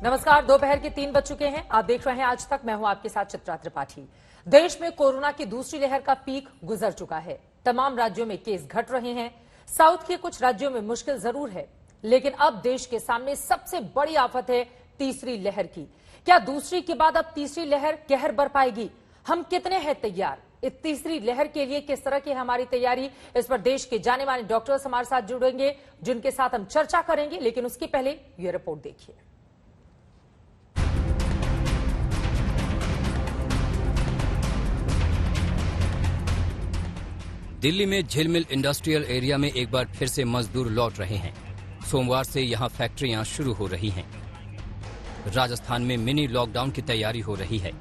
नमस्कार। दोपहर के 3 बज चुके हैं। आप देख रहे हैं आज तक। मैं हूं आपके साथ चित्रा त्रिपाठी। देश में कोरोना की दूसरी लहर का पीक गुजर चुका है। तमाम राज्यों में केस घट रहे हैं। साउथ के कुछ राज्यों में मुश्किल जरूर है, लेकिन अब देश के सामने सबसे बड़ी आफत है तीसरी लहर की। क्या दूसरी के बाद अब तीसरी लहर कहर बर पाएगी? हम कितने हैं तैयार? इस तीसरी लहर के लिए किस तरह की हमारी तैयारी, इस पर देश के जाने माने डॉक्टर्स हमारे साथ जुड़ेंगे, जिनके साथ हम चर्चा करेंगे। लेकिन उसके पहले ये रिपोर्ट देखिए। दिल्ली में झिलमिल इंडस्ट्रियल एरिया में एक बार फिर से मजदूर लौट रहे हैं। सोमवार से यहां फैक्ट्रियां शुरू हो रही हैं। राजस्थान में मिनी लॉकडाउन की तैयारी हो रही है।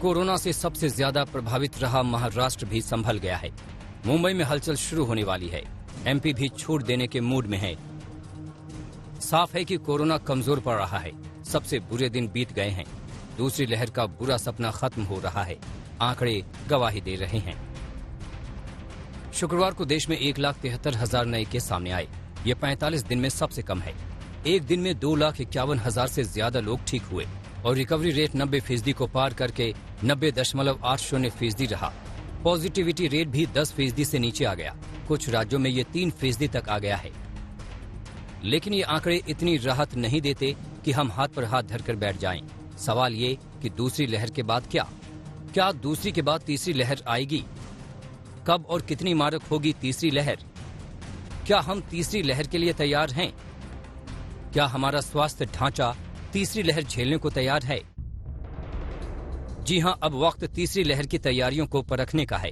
कोरोना से सबसे ज्यादा प्रभावित रहा महाराष्ट्र भी संभल गया है। मुंबई में हलचल शुरू होने वाली है। एमपी भी छूट देने के मूड में है। साफ है कि कोरोना कमजोर पड़ रहा है। सबसे बुरे दिन बीत गए हैं। दूसरी लहर का बुरा सपना खत्म हो रहा है। आंकड़े गवाही दे रहे हैं। शुक्रवार को देश में 1,73,000 नए केस सामने आए। ये 45 दिन में सबसे कम है। एक दिन में 2,51,000 से ज्यादा लोग ठीक हुए और रिकवरी रेट 90% को पार करके 90.80% रहा। पॉजिटिविटी रेट भी 10% से नीचे आ गया। कुछ राज्यों में ये 3% तक आ गया है। लेकिन ये आंकड़े इतनी राहत नहीं देते कि हम हाथ पर हाथ धरकर बैठ जाएं। सवाल ये कि दूसरी लहर के बाद क्या दूसरी के बाद तीसरी लहर आएगी? कब और कितनी मारक होगी तीसरी लहर? क्या हम तीसरी लहर के लिए तैयार हैं? क्या हमारा स्वास्थ्य ढांचा तीसरी लहर झेलने को तैयार है? जी हां, अब वक्त तीसरी लहर की तैयारियों को परखने का है।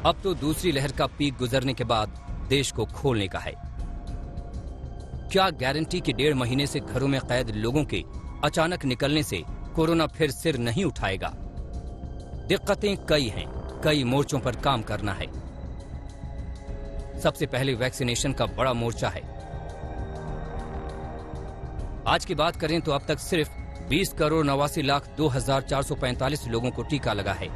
अब तो दूसरी लहर का पीक गुजरने के बाद देश को खोलने का है। क्या गारंटी कि 1.5 महीने से घरों में कैद लोगों के अचानक निकलने से कोरोना फिर सिर नहीं उठाएगा? दिक्कतें कई हैं। कई मोर्चों पर काम करना है। सबसे पहले वैक्सीनेशन का बड़ा मोर्चा है। आज की बात करें तो अब तक सिर्फ 20,89,02,445 लोगों को टीका लगा है।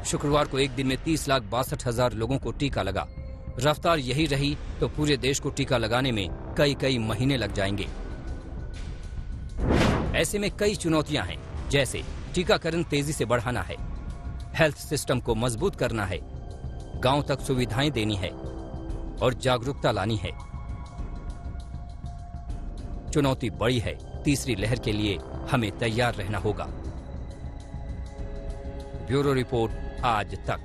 शुक्रवार को एक दिन में 30,62,000 लोगों को टीका लगा। रफ्तार यही रही तो पूरे देश को टीका लगाने में कई महीने लग जाएंगे। ऐसे में कई चुनौतियां हैं, जैसे टीकाकरण तेजी से बढ़ाना है, हेल्थ सिस्टम को मजबूत करना है, गांव तक सुविधाएं देनी है और जागरूकता लानी है। चुनौती बड़ी है। तीसरी लहर के लिए हमें तैयार रहना होगा। ब्यूरो रिपोर्ट, आज तक।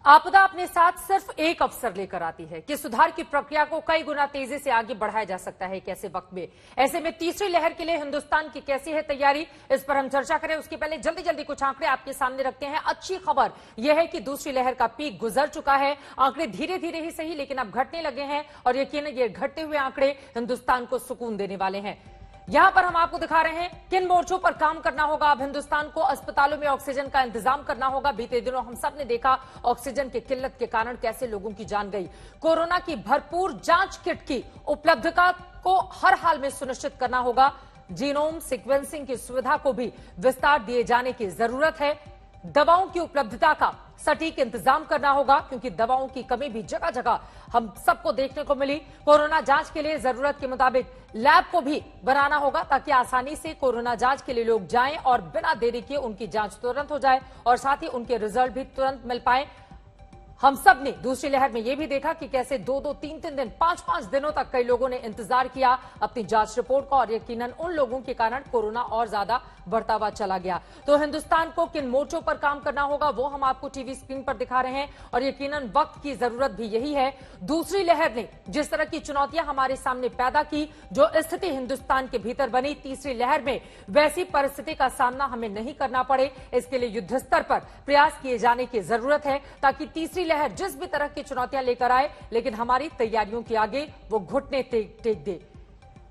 आपदा अपने साथ सिर्फ एक अवसर लेकर आती है कि सुधार की प्रक्रिया को कई गुना तेजी से आगे बढ़ाया जा सकता है। कैसे वक्त में, ऐसे में तीसरी लहर के लिए हिंदुस्तान की कैसी है तैयारी, इस पर हम चर्चा करें। उसके पहले जल्दी कुछ आंकड़े आपके सामने रखते हैं। अच्छी खबर यह है कि दूसरी लहर का पीक गुजर चुका है। आंकड़े धीरे धीरे ही सही, लेकिन अब घटने लगे हैं और यकीनन ये घटते हुए आंकड़े हिंदुस्तान को सुकून देने वाले हैं। यहां पर हम आपको दिखा रहे हैं किन मोर्चों पर काम करना होगा। अब हिंदुस्तान को अस्पतालों में ऑक्सीजन का इंतजाम करना होगा। बीते दिनों हम सब ने देखा ऑक्सीजन की किल्लत के कारण कैसे लोगों की जान गई। कोरोना की भरपूर जांच किट की उपलब्धता को हर हाल में सुनिश्चित करना होगा। जीनोम सीक्वेंसिंग की सुविधा को भी विस्तार दिए जाने की जरूरत है। दवाओं की उपलब्धता का सटीक इंतजाम करना होगा, क्योंकि दवाओं की कमी भी जगह जगह हम सबको देखने को मिली। कोरोना जांच के लिए जरूरत के मुताबिक लैब को भी बनाना होगा, ताकि आसानी से कोरोना जांच के लिए लोग जाएं और बिना देरी किए उनकी जांच तुरंत हो जाए और साथ ही उनके रिजल्ट भी तुरंत मिल पाए। हम सब ने दूसरी लहर में यह भी देखा कि कैसे 2-2, 3-3 दिन, 5-5 दिनों तक कई लोगों ने इंतजार किया अपनी जांच रिपोर्ट का, और यकीनन उन लोगों के कारण कोरोना और ज्यादा बढ़ता हुआ चला गया। तो हिंदुस्तान को किन मोर्चों पर काम करना होगा वो हम आपको टीवी स्क्रीन पर दिखा रहे हैं, और यकीनन वक्त की जरूरत भी यही है। दूसरी लहर ने जिस तरह की चुनौतियां हमारे सामने पैदा की, जो स्थिति हिंदुस्तान के भीतर बनी, तीसरी लहर में वैसी परिस्थिति का सामना हमें नहीं करना पड़े। इसके लिए युद्ध स्तर पर प्रयास किए जाने की जरूरत है, ताकि तीसरी लहर जिस भी तरह की चुनौतियां लेकर आए, लेकिन हमारी तैयारियों के आगे वो घुटने टेक दे।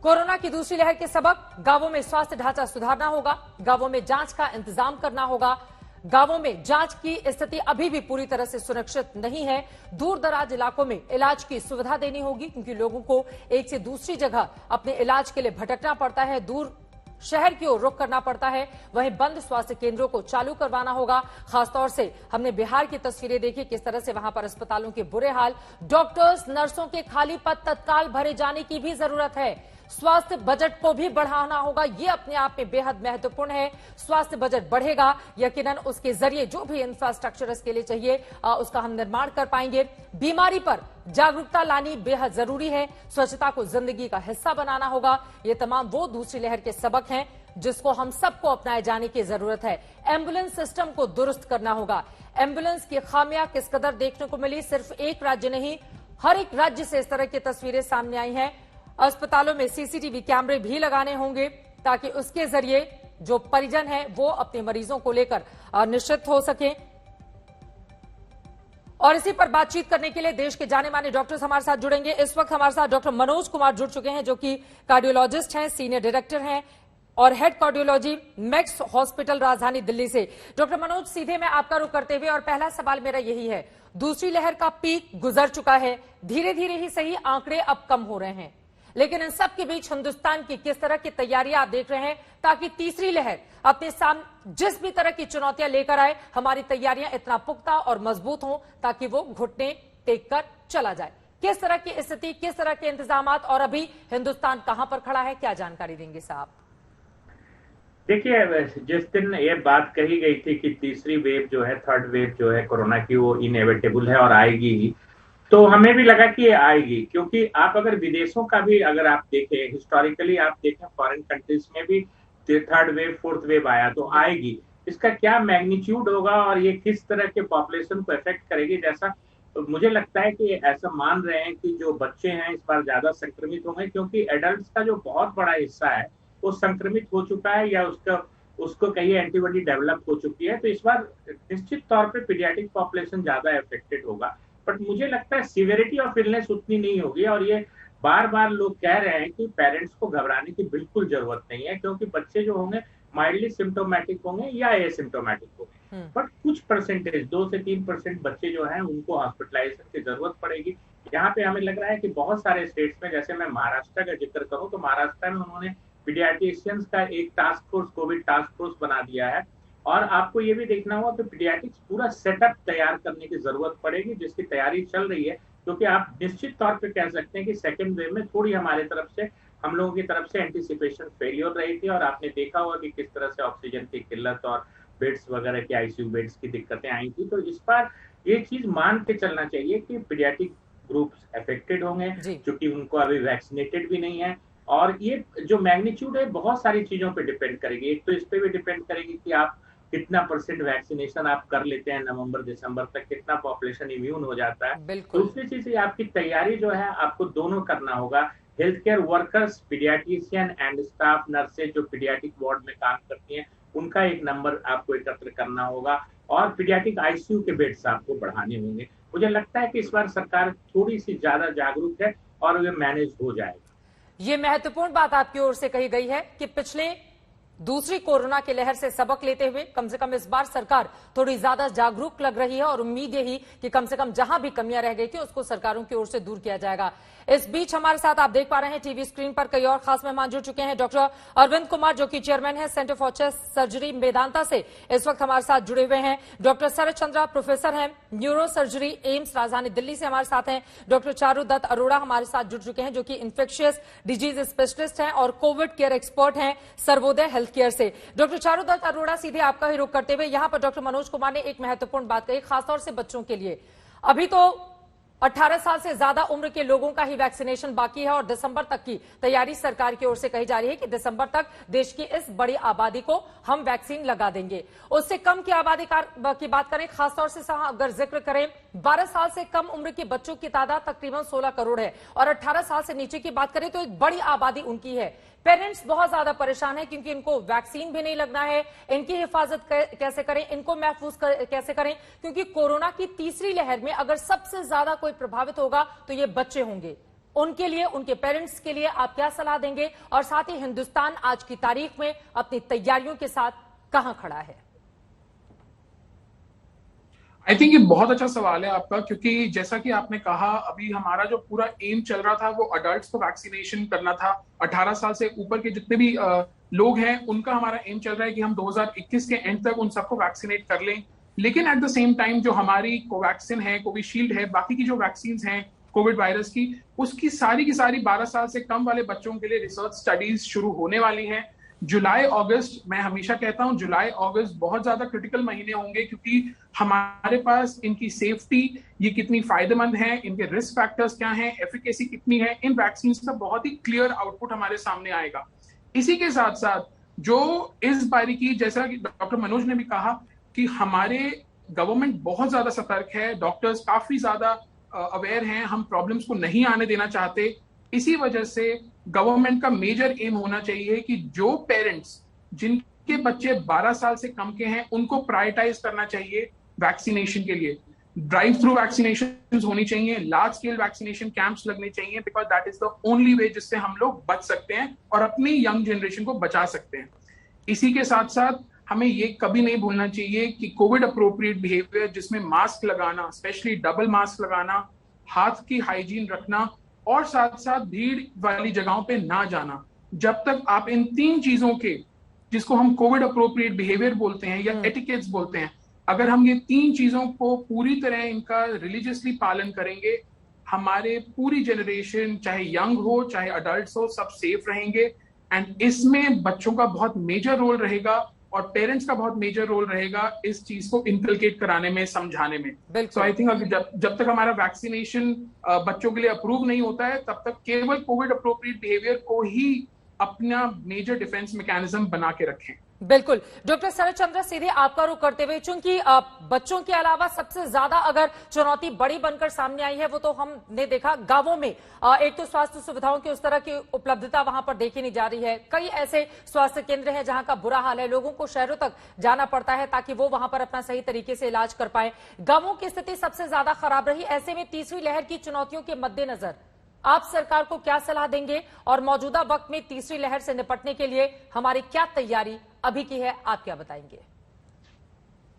कोरोना की दूसरी लहर के सबब गांवों में स्वास्थ्य ढांचा सुधारना होगा। गांवों में जांच का इंतजाम करना होगा। गांवों में जांच की स्थिति अभी भी पूरी तरह से सुरक्षित नहीं है। दूर दराज इलाकों में इलाज की सुविधा देनी होगी, क्योंकि लोगों को एक से दूसरी जगह अपने इलाज के लिए भटकना पड़ता है। दूर शहर की ओर रुख करना पड़ता है, वहीं बंद स्वास्थ्य केंद्रों को चालू करवाना होगा। खासतौर से हमने बिहार की तस्वीरें देखी, किस तरह से वहां पर अस्पतालों के बुरे हाल, डॉक्टर्स नर्सों के खाली पद तत्काल भरे जाने की भी जरूरत है। स्वास्थ्य बजट को भी बढ़ाना होगा, ये अपने आप में बेहद महत्वपूर्ण है। स्वास्थ्य बजट बढ़ेगा, यकीनन उसके जरिए जो भी इंफ्रास्ट्रक्चर इसके लिए चाहिए उसका हम निर्माण कर पाएंगे। बीमारी पर जागरूकता लानी बेहद जरूरी है, स्वच्छता को जिंदगी का हिस्सा बनाना होगा। ये तमाम वो दूसरी लहर के सबक हैं जिसको हम सबको अपनाए जाने की जरूरत है। एम्बुलेंस सिस्टम को दुरुस्त करना होगा। एम्बुलेंस की खामियां किस कदर देखने को मिली, सिर्फ एक राज्य नहीं, हर एक राज्य से इस तरह की तस्वीरें सामने आई हैं। अस्पतालों में सीसीटीवी कैमरे भी लगाने होंगे ताकि उसके जरिए जो परिजन हैं वो अपने मरीजों को लेकर निश्चित हो सकें। और इसी पर बातचीत करने के लिए देश के जाने माने डॉक्टर्स हमारे साथ जुड़ेंगे। इस वक्त हमारे साथ डॉक्टर मनोज कुमार जुड़ चुके हैं, जो कि कार्डियोलॉजिस्ट हैं, सीनियर डायरेक्टर हैं और हेड कार्डियोलॉजी मैक्स हॉस्पिटल राजधानी दिल्ली से। डॉक्टर मनोज, सीधे मैं आपका रुख करते हुए, और पहला सवाल मेरा यही है, दूसरी लहर का पीक गुजर चुका है, धीरे धीरे ही सही आंकड़े अब कम हो रहे हैं, लेकिन इन सब के बीच हिंदुस्तान की किस तरह की तैयारियां आप देख रहे हैं ताकि तीसरी लहर अपने सामने जिस भी तरह की चुनौतियां लेकर आए, हमारी तैयारियां इतना पुख्ता और मजबूत हों ताकि वो घुटने टेक कर चला जाए। किस तरह की स्थिति, किस तरह के इंतजामात, और अभी हिंदुस्तान कहां पर खड़ा है, क्या जानकारी देंगे साहब? देखिए, जिस दिन ये बात कही गई थी कि तीसरी वेव जो है, थर्ड वेव जो है कोरोना की, वो इनएविटेबल है और आएगी ही, तो हमें भी लगा कि ये आएगी, क्योंकि आप अगर विदेशों का भी अगर आप देखें, हिस्टोरिकली आप देखें, फॉरेन कंट्रीज में भी थर्ड वेव फोर्थ वेव आया, तो आएगी। इसका क्या मैग्नीट्यूड होगा और ये किस तरह के पॉपुलेशन को इफेक्ट करेगी, जैसा तो मुझे लगता है कि ऐसा मान रहे हैं कि जो बच्चे हैं इस बार ज्यादा संक्रमित होंगे, क्योंकि एडल्ट्स का जो बहुत बड़ा हिस्सा है वो संक्रमित हो चुका है या उसको कहीं एंटीबॉडी डेवलप हो चुकी है। तो इस बार निश्चित तौर पे पीडियाट्रिक पॉपुलेशन ज्यादा अफेक्टेड होगा, बट मुझे लगता है सीवियरिटी ऑफ इलनेस उतनी नहीं होगी। और ये बार बार लोग कह रहे हैं कि पेरेंट्स को घबराने की बिल्कुल जरूरत नहीं है, क्योंकि बच्चे जो होंगे माइल्डली सिम्टोमेटिक होंगे या एसिम्टोमेटिक होंगे, बट कुछ परसेंटेज 2 से 3% बच्चे जो हैं उनको हॉस्पिटलाइजेशन की जरूरत पड़ेगी। यहाँ पे हमें लग रहा है कि बहुत सारे स्टेट्स में, जैसे मैं महाराष्ट्र का जिक्र करूं तो महाराष्ट्र में उन्होंने पीडियाट्रिशियंस का एक task force, Covid task force बना दिया है। और आपको ये भी देखना होगा कि पीडियाट्रिक्स पूरा सेटअप तैयार करने की जरूरत पड़ेगी, जिसकी तैयारी चल रही है, क्योंकि आप निश्चित तौर पे कह सकते हैं कि सेकंड वेव में थोड़ी हमारे तरफ से, हम लोगों की तरफ से एंटीसिपेशन फेलियर रही थी। और आपने देखा होगा कि किस तरह से ऑक्सीजन की किल्लत और बेड्स वगैरह की, आईसीयू बेड्स की दिक्कतें आई थी। तो इस बार ये चीज मान के चलना चाहिए कि पीडियाट्रिक ग्रुप्स अफेक्टेड होंगे, क्योंकि उनको अभी वैक्सीनेटेड भी नहीं है। और ये जो मैग्नीट्यूड है बहुत सारी चीजों पे डिपेंड करेगी। एक तो इस पे भी डिपेंड करेगी कि आप कितना % वैक्सीनेशन आप कर लेते हैं नवंबर दिसंबर तक, कितना पॉपुलेशन इम्यून हो जाता है। दूसरी चीज आपकी तैयारी जो है आपको दोनों करना होगा। Health care workers, paediatrician and staff nurses जो पीडियाट्रिक वार्ड में काम करती हैं, उनका एक नंबर आपको एकत्र करना होगा, और पीडियाट्रिक आईसीयू के बेड्स आपको बढ़ाने होंगे। मुझे लगता है कि इस बार सरकार थोड़ी सी ज्यादा जागरूक है और ये मैनेज हो जाएगा। ये महत्वपूर्ण बात आपकी ओर से कही गई है कि पिछले दूसरी कोरोना की लहर से सबक लेते हुए कम से कम इस बार सरकार थोड़ी ज्यादा जागरूक लग रही है, और उम्मीद यही कि कम से कम जहां भी कमियां रह गई थी उसको सरकारों की ओर से दूर किया जाएगा। इस बीच हमारे साथ आप देख पा रहे हैं टीवी स्क्रीन पर कई और खास मेहमान जुड़ चुके हैं। डॉक्टर अरविंद कुमार, जो कि चेयरमैन है centre for chest surgery Medanta से, इस वक्त हमारे साथ जुड़े हुए हैं। डॉक्टर शरद चंद्रा, प्रोफेसर हैं न्यूरो सर्जरी एम्स राजधानी दिल्ली से, हमारे साथ हैं। डॉक्टर चारुदत्त अरोड़ा हमारे साथ जुड़ चुके हैं, जो कि इन्फेक्शियस डिजीज स्पेशलिस्ट हैं और कोविड केयर एक्सपर्ट हैं सर्वोदय हेल्थ केयर से। डॉक्टर चारुदत्त अरोड़ा, सीधे आपका ही रुख करते हुए, यहां पर डॉक्टर मनोज कुमार ने एक महत्वपूर्ण बात कही, खासतौर से बच्चों के लिए। अभी तो 18 साल से ज्यादा उम्र के लोगों का ही वैक्सीनेशन बाकी है, और दिसंबर तक की तैयारी सरकार की ओर से कही जा रही है कि दिसंबर तक देश की इस बड़ी आबादी को हम वैक्सीन लगा देंगे। उससे कम की आबादी की बात करें, खासतौर से अगर जिक्र करें, 12 साल से कम उम्र के बच्चों की तादाद तकरीबन 16 करोड़ है, और 18 साल से नीचे की बात करें तो एक बड़ी आबादी उनकी है। पेरेंट्स बहुत ज्यादा परेशान है, क्योंकि इनको वैक्सीन भी नहीं लगना है, इनकी हिफाजत कैसे करें, इनको महफूज कैसे करें, क्योंकि कोरोना की तीसरी लहर में अगर सबसे ज्यादा कोई प्रभावित होगा तो ये बच्चे होंगे। उनके लिए, उनके पेरेंट्स के लिए आप क्या सलाह देंगे, और साथ ही हिंदुस्तान आज की तारीख में अपनी तैयारियों के साथ कहां खड़ा है? आई थिंक ये बहुत अच्छा सवाल है आपका, क्योंकि जैसा कि आपने कहा, अभी हमारा जो पूरा एम चल रहा था वो अडल्ट्स को वैक्सीनेशन करना था। 18 साल से ऊपर के जितने भी लोग हैं उनका हमारा एम चल रहा है कि हम 2021 के एंड तक उन सबको वैक्सीनेट कर लें। लेकिन एट द सेम टाइम जो हमारी कोवैक्सिन है, कोविशील्ड है, बाकी की जो वैक्सीन हैं कोविड वायरस की, उसकी सारी 12 साल से कम वाले बच्चों के लिए रिसर्च स्टडीज शुरू होने वाली हैं। जुलाई अगस्त, मैं हमेशा कहता हूं जुलाई अगस्त बहुत ज्यादा क्रिटिकल महीने होंगे, क्योंकि हमारे पास इनकी सेफ्टी, ये कितनी फायदेमंद है, इनके रिस्क फैक्टर्स क्या हैं, एफिकेसी कितनी है, इन वैक्सीन का बहुत ही क्लियर आउटपुट हमारे सामने आएगा। इसी के साथ साथ जो इस बारी की, जैसा कि डॉक्टर मनोज ने भी कहा कि हमारे गवर्नमेंट बहुत ज्यादा सतर्क है, डॉक्टर्स काफी ज्यादा अवेयर हैं, हम प्रॉब्लम्स को नहीं आने देना चाहते। इसी वजह से गवर्नमेंट का मेजर एम होना चाहिए कि जो पेरेंट्स जिनके बच्चे 12 साल से कम के हैं उनको प्रायोरिटाइज करना चाहिए वैक्सीनेशन के लिए। ड्राइव थ्रू वैक्सीनेशन होनी चाहिए, लार्ज स्केल वैक्सीनेशन कैंप्स लगने चाहिए, because that is the only way जिससे हम लोग बच सकते हैं और अपनी यंग जनरेशन को बचा सकते हैं। इसी के साथ साथ हमें ये कभी नहीं भूलना चाहिए कि कोविड अप्रोप्रिएट बिहेवियर, जिसमें मास्क लगाना, स्पेशली डबल मास्क लगाना, हाथ की हाइजीन रखना और साथ साथ भीड़ वाली जगहों पे ना जाना, जब तक आप इन 3 चीजों के, जिसको हम कोविड अप्रोप्रिएट बिहेवियर बोलते हैं या एटिकेट्स बोलते हैं, अगर हम ये 3 चीजों को पूरी तरह इनका रिलीजियसली पालन करेंगे, हमारे पूरी जनरेशन, चाहे यंग हो चाहे अडल्ट हो, सब सेफ रहेंगे। एंड इसमें बच्चों का बहुत मेजर रोल रहेगा और पेरेंट्स का बहुत मेजर रोल रहेगा इस चीज को इनकलकेट कराने में, समझाने में। सो आई थिंक जब तक हमारा वैक्सीनेशन बच्चों के लिए अप्रूव नहीं होता है, तब तक केवल कोविड अप्रोप्रिएट बिहेवियर को ही अपना मेजर डिफेंस मैकेनिज्म बना के रखें। बिल्कुल। डॉक्टर शरद चंद्र, सीधे आपका रुख करते हुए, चूंकि बच्चों के अलावा सबसे ज्यादा अगर चुनौती बड़ी बनकर सामने आई है वो तो हमने देखा गांवों में, एक तो स्वास्थ्य सुविधाओं की उस तरह की उपलब्धता वहां पर देखी नहीं जा रही है। कई ऐसे स्वास्थ्य केंद्र हैं जहां का बुरा हाल है, लोगों को शहरों तक जाना पड़ता है ताकि वो वहां पर अपना सही तरीके से इलाज कर पाए। गांवों की स्थिति सबसे ज्यादा खराब रही। ऐसे में तीसरी लहर की चुनौतियों के मद्देनजर आप सरकार को क्या सलाह देंगे और मौजूदा वक्त में तीसरी लहर से निपटने के लिए हमारी क्या तैयारी अभी की है, आप क्या बताएंगे?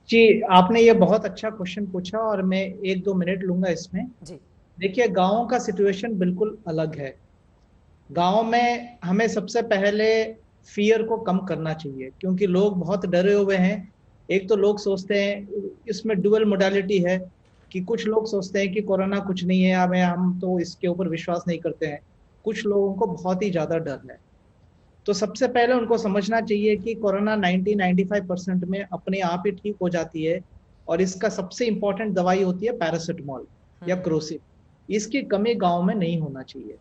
जी, आपने ये बहुत अच्छा क्वेश्चन पूछा और मैं 1-2 मिनट लूंगा इसमें। जी, देखिए, गांवों का सिचुएशन बिल्कुल अलग है। गांव में हमें सबसे पहले फियर को कम करना चाहिए, क्योंकि लोग बहुत डरे हुए हैं। एक तो लोग सोचते हैं, इसमें डुअल मोडालिटी है कि कुछ लोग सोचते हैं कि कोरोना कुछ नहीं है, हम तो इसके ऊपर विश्वास नहीं करते हैं। कुछ लोगों को बहुत ही ज्यादा डर है। तो सबसे पहले उनको समझना चाहिए कि कोरोना 90-95% में अपने आप ही ठीक हो जाती है और इसका सबसे इंपॉर्टेंट दवाई होती है पैरासिटामोल या क्रोसिन। इसकी कमी गांव में नहीं होना चाहिए।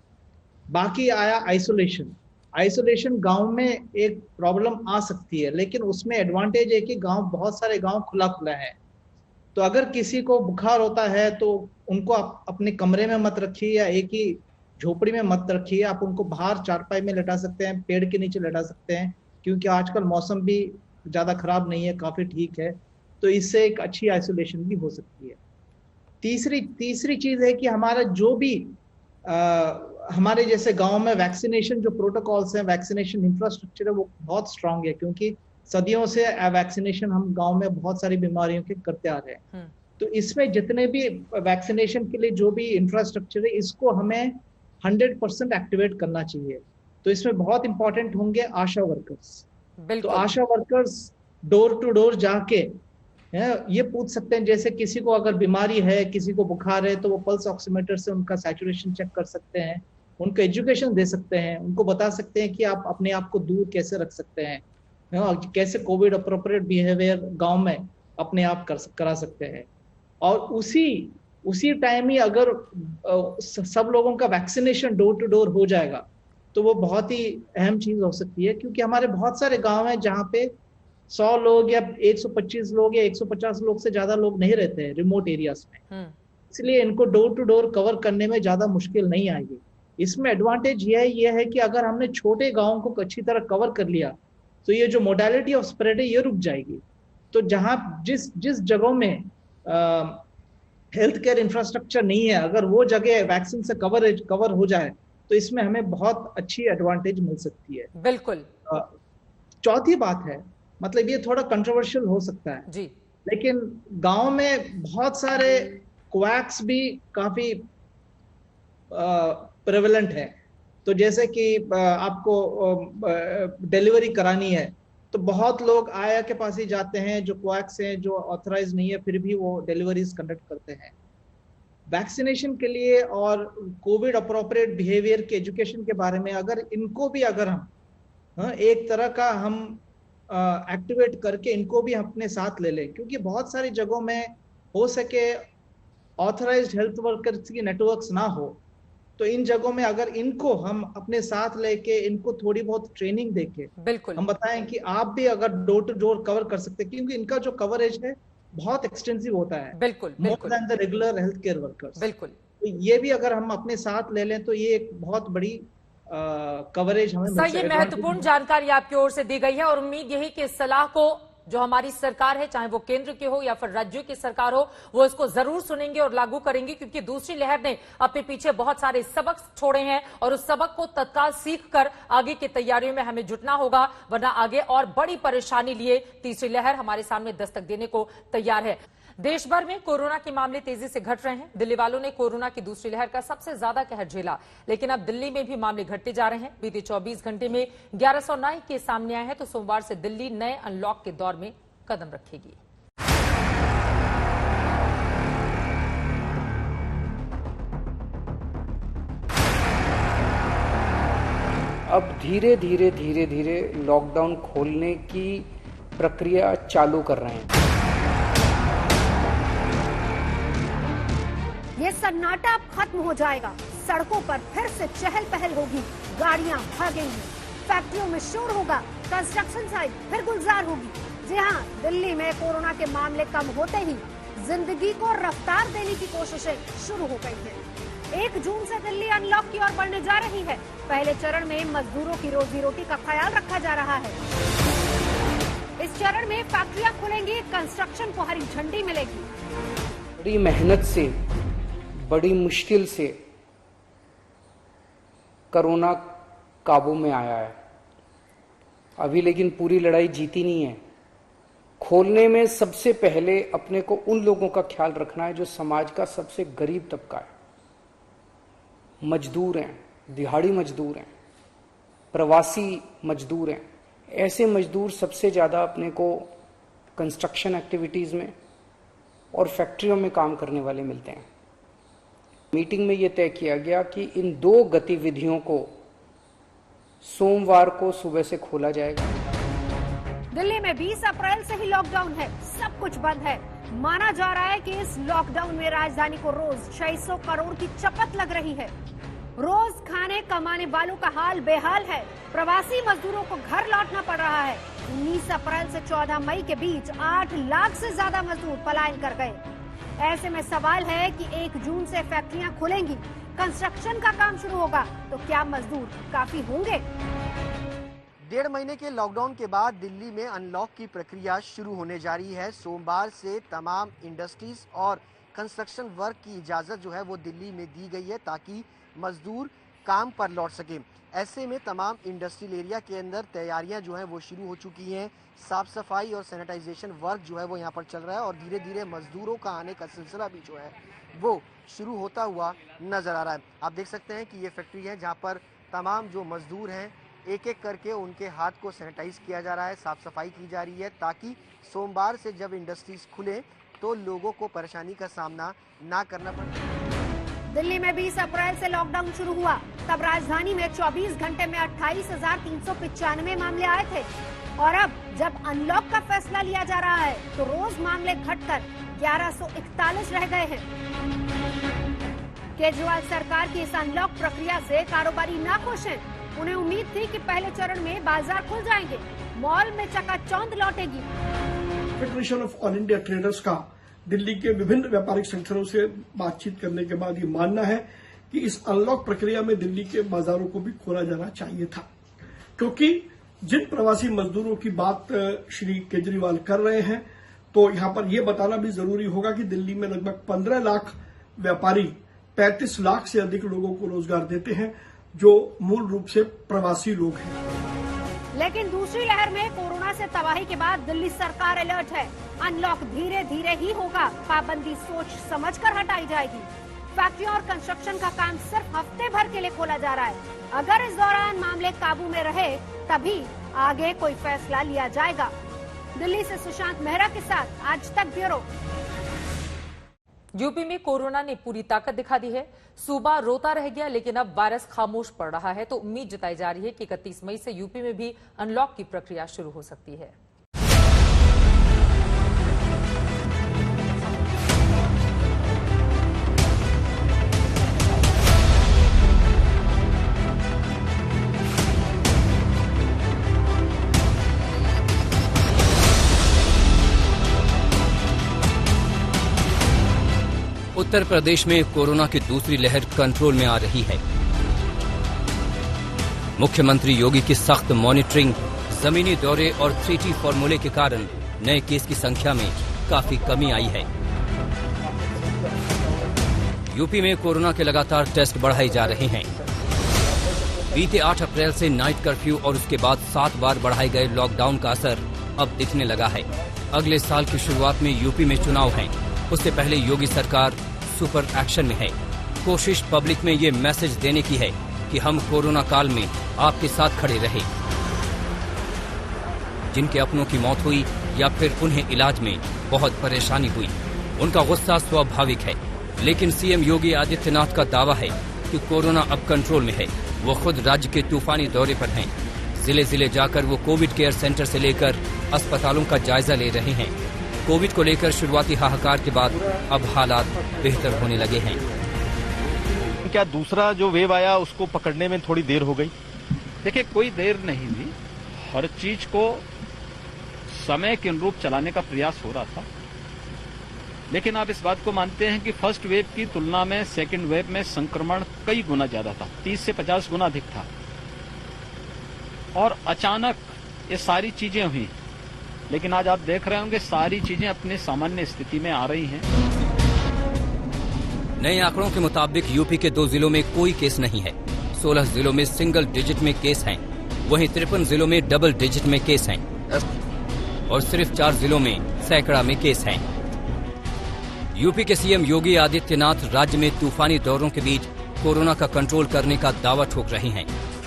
बाकी आया आइसोलेशन। आइसोलेशन गांव में एक प्रॉब्लम आ सकती है, लेकिन उसमें एडवांटेज है कि गांव, बहुत सारे गांव खुला खुला है। तो अगर किसी को बुखार होता है तो उनको आप अपने कमरे में मत रखिए या एक ही झोपड़ी में मत रखिए। आप उनको बाहर चारपाई में लेटा सकते हैं, पेड़ के नीचे लेटा सकते हैं, क्योंकि आजकल मौसम भी ज्यादा खराब नहीं है, काफी ठीक है। तो इससे एक अच्छी आइसोलेशन भी हो सकती है। तीसरी चीज है कि हमारा जो भी हमारे जैसे गांव में वैक्सीनेशन जो प्रोटोकॉल्स हैं, वैक्सीनेशन इंफ्रास्ट्रक्चर है, वो बहुत स्ट्रांग है, क्योंकि सदियों से वैक्सीनेशन हम गांव में बहुत सारी बीमारियों के करते आ रहे हैं। तो इसमें जितने भी वैक्सीनेशन के लिए जो भी इंफ्रास्ट्रक्चर है, इसको हमें 100% एक्टिवेट करना चाहिए। तो इसमें बहुत इंपॉर्टेंट होंगे आशा वर्कर्स। तो आशा वर्कर्स डोर टू डोर जाके ये पूछ सकते हैं, जैसे किसी को अगर बीमारी है, किसी को बुखार है, तो वो पल्स ऑक्सीमीटर से उनका सैचुरेशन चेक कर सकते हैं, उनको एजुकेशन दे सकते हैं, उनको बता सकते हैं कि आप अपने आप को दूर कैसे रख सकते हैं, कैसे कोविड अप्रोप्रिएट बिहेवियर गांव में अपने आप करा सकते हैं। और उसी टाइम ही अगर सब लोगों का वैक्सीनेशन डोर टू डोर हो जाएगा तो वो बहुत ही अहम चीज हो सकती है, क्योंकि हमारे बहुत सारे गांव हैं जहाँ पे 100 लोग या 125 लोग या 150 लोग से ज्यादा लोग नहीं रहते हैं रिमोट एरियाज में। इसलिए इनको डोर टू डोर कवर करने में ज्यादा मुश्किल नहीं आएगी। इसमें एडवांटेज यह है कि अगर हमने छोटे गाँव को अच्छी तरह कवर कर लिया तो ये जो मोडालिटी ऑफ स्प्रेड है ये रुक जाएगी। तो जहाँ जिस जगहों में हेल्थ केयर इंफ्रास्ट्रक्चर नहीं है, अगर वो जगह वैक्सीन से कवर हो जाए तो इसमें हमें बहुत अच्छी एडवांटेज मिल सकती है। बिल्कुल। चौथी बात है, मतलब ये थोड़ा कंट्रोवर्शियल हो सकता है जी, लेकिन गांव में बहुत सारे क्वैक्स भी काफी प्रेवलेंट है। तो जैसे कि आपको डिलीवरी करानी है तो बहुत लोग आया के पास ही जाते हैं जो कोवैक्स हैं, जो ऑथराइज नहीं है, फिर भी वो डिलीवरीज कंडक्ट करते हैं। वैक्सीनेशन के लिए और कोविड अप्रोप्रिएट बिहेवियर के एजुकेशन के बारे में अगर इनको भी अगर हम एक तरह का हम एक्टिवेट करके इनको भी अपने साथ ले लें, क्योंकि बहुत सारी जगहों में हो सके ऑथराइज्ड हेल्थ वर्कर्स की नेटवर्क्स ना हो, तो इन जगहों में अगर इनको हम अपने साथ लेके इनको थोड़ी बहुत ट्रेनिंग देके बिल्कुल हम बताएं कि आप भी अगर डोर टू डोर कवर कर सकते हैं, क्योंकि इनका जो कवरेज है बहुत एक्सटेंसिव होता है, बिल्कुल more than the regular health care workers. बिल्कुल तो ये भी अगर हम अपने साथ ले लें तो ये एक बहुत बड़ी कवरेज हमें सर, ये महत्वपूर्ण जानकारी आपकी ओर से दी गई है और उम्मीद यही कि इस सलाह को जो हमारी सरकार है, चाहे वो केंद्र की हो या फिर राज्यों की सरकार हो, वो इसको जरूर सुनेंगे और लागू करेंगे, क्योंकि दूसरी लहर ने अपने पीछे बहुत सारे सबक छोड़े हैं और उस सबक को तत्काल सीखकर आगे की तैयारियों में हमें जुटना होगा, वरना आगे और बड़ी परेशानी लिए तीसरी लहर हमारे सामने दस्तक देने को तैयार है। देश भर में कोरोना के मामले तेजी से घट रहे हैं। दिल्ली वालों ने कोरोना की दूसरी लहर का सबसे ज्यादा कहर झेला, लेकिन अब दिल्ली में भी मामले घटते जा रहे हैं। बीते 24 घंटे में 1100 नए केस सामने आए हैं, तो सोमवार से दिल्ली नए अनलॉक के दौर में कदम रखेगी। अब धीरे धीरे लॉकडाउन खोलने की प्रक्रिया चालू कर रहे हैं। ये सन्नाटा अब खत्म हो जाएगा। सड़कों पर फिर से चहल पहल होगी, गाड़ियां भागेंगी, फैक्ट्रियों में शोर होगा, कंस्ट्रक्शन साइट फिर गुलजार होगी। जी हाँ, दिल्ली में कोरोना के मामले कम होते ही जिंदगी को रफ्तार देने की कोशिशें शुरू हो गई हैं। 1 जून से दिल्ली अनलॉक की ओर बढ़ने जा रही है। पहले चरण में मजदूरों की रोजी रोटी का ख्याल रखा जा रहा है। इस चरण में फैक्ट्रियां खुलेंगी, कंस्ट्रक्शन को हरी झंडी मिलेगी। बड़ी मेहनत से, बड़ी मुश्किल से कोरोना काबू में आया है अभी, लेकिन पूरी लड़ाई जीती नहीं है। खोलने में सबसे पहले अपने को उन लोगों का ख्याल रखना है जो समाज का सबसे गरीब तबका है। मजदूर हैं, दिहाड़ी मजदूर हैं, प्रवासी मजदूर हैं। ऐसे मजदूर सबसे ज्यादा अपने को कंस्ट्रक्शन एक्टिविटीज में और फैक्ट्रियों में काम करने वाले मिलते हैं। मीटिंग में यह तय किया गया कि इन 2 गतिविधियों को सोमवार को सुबह से खोला जाएगा। दिल्ली में 20 अप्रैल से ही लॉकडाउन है, सब कुछ बंद है। माना जा रहा है कि इस लॉकडाउन में राजधानी को रोज 600 करोड़ की चपत लग रही है। रोज खाने कमाने वालों का हाल बेहाल है। प्रवासी मजदूरों को घर लौटना पड़ रहा है। 19 अप्रैल से 14 मई के बीच 8 लाख से ज्यादा मजदूर पलायन कर गए। ऐसे में सवाल है कि 1 जून से फैक्ट्रियां खुलेंगी, कंस्ट्रक्शन का काम शुरू होगा, तो क्या मजदूर काफी होंगे? 1.5 महीने के लॉकडाउन के बाद दिल्ली में अनलॉक की प्रक्रिया शुरू होने जा रही है। सोमवार से तमाम इंडस्ट्रीज और कंस्ट्रक्शन वर्क की इजाजत जो है वो दिल्ली में दी गई है ताकि मजदूर काम पर लौट सके। ऐसे में तमाम इंडस्ट्रियल एरिया के अंदर तैयारियां जो है वो शुरू हो चुकी हैं। साफ सफाई और सैनिटाइजेशन वर्क जो है वो यहाँ पर चल रहा है और धीरे धीरे मजदूरों का आने का सिलसिला भी जो है वो शुरू होता हुआ नजर आ रहा है। आप देख सकते हैं कि ये फैक्ट्री है जहाँ पर तमाम जो मजदूर हैं एक एक करके उनके हाथ को सैनिटाइज किया जा रहा है, साफ सफाई की जा रही है ताकि सोमवार से जब इंडस्ट्रीज खुले तो लोगों को परेशानी का सामना ना करना पड़े। दिल्ली में 20 अप्रैल से लॉकडाउन शुरू हुआ, तब राजधानी में 24 घंटे में 28,395 मामले आए थे और अब जब अनलॉक का फैसला लिया जा रहा है तो रोज मामले घटकर 1141 रह गए हैं। केजरीवाल सरकार की इस अनलॉक प्रक्रिया से कारोबारी नाखुश हैं। उन्हें उम्मीद थी कि पहले चरण में बाजार खुल जाएंगे, मॉल में चकाचौंध लौटेगी। Federation of all India traders का दिल्ली के विभिन्न व्यापारिक संगठनों से बातचीत करने के बाद ये मानना है कि इस अनलॉक प्रक्रिया में दिल्ली के बाजारों को भी खोला जाना चाहिए था, क्योंकि जिन प्रवासी मजदूरों की बात श्री केजरीवाल कर रहे हैं तो यहां पर यह बताना भी जरूरी होगा कि दिल्ली में लगभग 15 लाख व्यापारी 35 लाख से अधिक लोगों को रोजगार देते हैं जो मूल रूप से प्रवासी लोग हैं। लेकिन दूसरी लहर में कोरोना से तबाही के बाद दिल्ली सरकार अलर्ट है। अनलॉक धीरे धीरे ही होगा, पाबंदी सोच समझकर हटाई जाएगी। फैक्ट्रियों और कंस्ट्रक्शन का काम सिर्फ हफ्ते भर के लिए खोला जा रहा है। अगर इस दौरान मामले काबू में रहे तभी आगे कोई फैसला लिया जाएगा। दिल्ली से सुशांत मेहरा के साथ आज तक ब्यूरो। यूपी में कोरोना ने पूरी ताकत दिखा दी है। सूबा रोता रह गया, लेकिन अब वायरस खामोश पड़ रहा है। तो उम्मीद जताई जा रही है कि 31 मई से यूपी में भी अनलॉक की प्रक्रिया शुरू हो सकती है। उत्तर प्रदेश में कोरोना की दूसरी लहर कंट्रोल में आ रही है। मुख्यमंत्री योगी की सख्त मॉनिटरिंग, जमीनी दौरे और 3T फॉर्मूले के कारण नए केस की संख्या में काफी कमी आई है। यूपी में कोरोना के लगातार टेस्ट बढ़ाए जा रहे हैं। बीते 8 अप्रैल से नाइट कर्फ्यू और उसके बाद 7 बार बढ़ाए गए लॉकडाउन का असर अब दिखने लगा है। अगले साल की शुरुआत में यूपी में चुनाव हैं। उससे पहले योगी सरकार सुपर एक्शन में है। कोशिश पब्लिक में ये मैसेज देने की है कि हम कोरोना काल में आपके साथ खड़े रहे। जिनके अपनों की मौत हुई या फिर उन्हें इलाज में बहुत परेशानी हुई, उनका गुस्सा स्वाभाविक है। लेकिन सीएम योगी आदित्यनाथ का दावा है कि कोरोना अब कंट्रोल में है। वो खुद राज्य के तूफानी दौरे पर हैं। जिले जिले जाकर वो कोविड केयर सेंटर से लेकर अस्पतालों का जायजा ले रहे हैं। कोविड को लेकर शुरुआती हाहाकार के बाद अब हालात बेहतर होने लगे हैं। क्या दूसरा जो वेव आया उसको पकड़ने में थोड़ी देर हो गई? देखिए, कोई देर नहीं हुई। हर चीज को समय के अनुरूप चलाने का प्रयास हो रहा था। लेकिन आप इस बात को मानते हैं कि फर्स्ट वेव की तुलना में सेकंड वेव में संक्रमण कई गुना ज्यादा था, 30 से 50 गुना अधिक था। और अचानक ये सारी चीजें हुई, लेकिन आज आप देख रहे होंगे सारी चीजें अपने सामान्य स्थिति में आ रही हैं। नए आंकड़ों के मुताबिक यूपी के 2 जिलों में कोई केस नहीं है। 16 जिलों में सिंगल डिजिट में केस हैं। वहीं 53 जिलों में डबल डिजिट में केस हैं और सिर्फ 4 जिलों में सैकड़ा में केस हैं। यूपी के सीएम योगी आदित्यनाथ राज्य में तूफानी दौरों के बीच कोरोना का कंट्रोल करने का दावा ठोक रहे हैं।